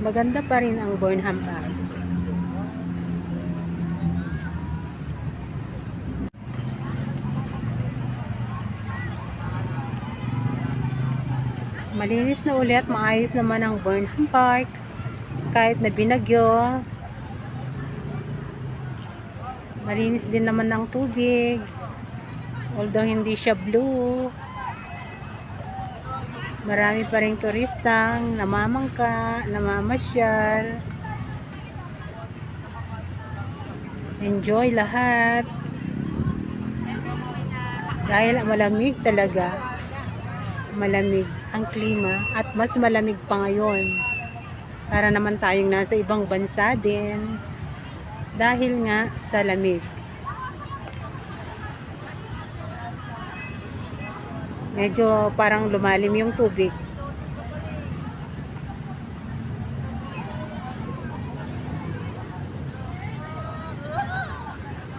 Maganda pa rin ang Burnham Park. Malinis na ulit, maayos naman ang Burnham Park kahit na binagyo. Malinis din naman ang tubig, although hindi siya blue. Marami pa ring turistang namamangka, namamasyal. Enjoy lahat. Dahil malamig talaga. Malamig ang klima at mas malamig pa ngayon. Para naman tayong nasa ibang bansa din. Dahil nga sa lamig. Medyo parang lumalim yung tubig.